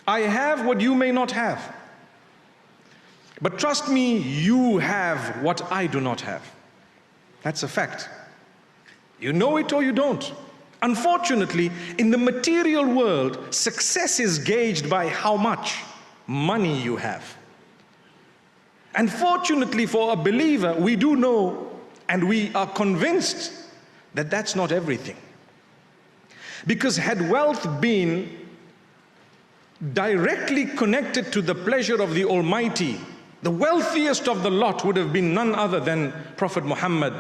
I have what you may not have. But trust me, you have what I do not have. That's a fact. You know it or you don't. Unfortunately, in the material world, success is gauged by how much money you have. And fortunately for a believer, we do know and we are convinced that that's not everything. Because had wealth been directly connected to the pleasure of the Almighty, the wealthiest of the lot would have been none other than Prophet Muhammad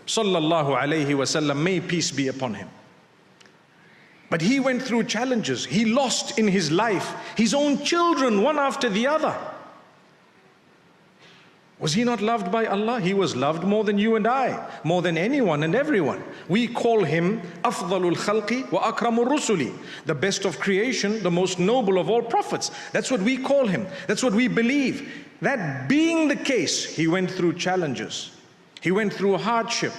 sallallahu alaihi wasallam, may peace be upon him. But he went through challenges. He lost in his life his own children, one after the other. Was he not loved by Allah? He was loved more than you and I, more than anyone and everyone. We call him Afdalul Khalqi wa Akramur Rusuli, the best of creation, the most noble of all prophets. That's what we call him. That's what we believe. That being the case, he went through challenges. He went through hardship.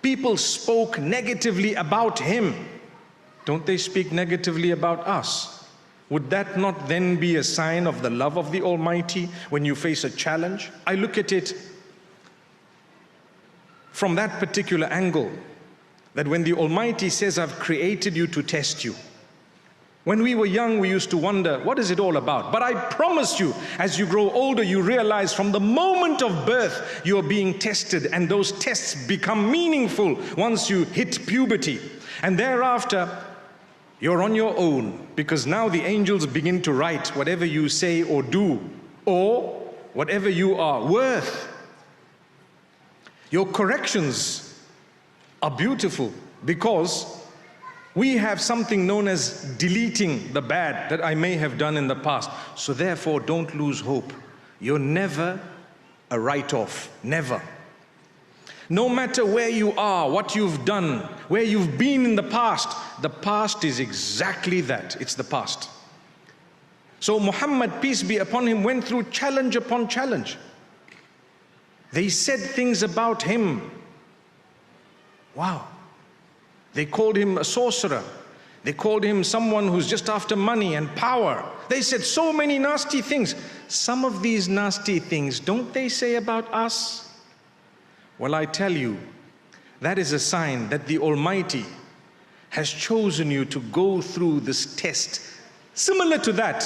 People spoke negatively about him. Don't they speak negatively about us? Would that not then be a sign of the love of the Almighty when you face a challenge? I look at it from that particular angle, that when the Almighty says, I've created you to test you. When we were young, we used to wonder, what is it all about? But I promise you, as you grow older, you realize from the moment of birth, you are being tested, and those tests become meaningful once you hit puberty. And thereafter, you're on your own, because now the angels begin to write whatever you say or do, or whatever you are worth. Your corrections are beautiful because we have something known as deleting the bad that I may have done in the past. So therefore, don't lose hope. You're never a write-off, never. No matter where you are, what you've done, where you've been in the past is exactly that. It's the past. So Muhammad, peace be upon him, went through challenge upon challenge. They said things about him. Wow. They called him a sorcerer. They called him someone who's just after money and power. They said so many nasty things. Some of these nasty things, don't they say about us? Well, I tell you, that is a sign that the Almighty has chosen you to go through this test, similar to that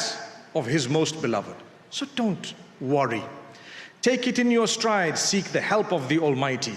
of His most beloved. So don't worry. Take it in your stride, seek the help of the Almighty.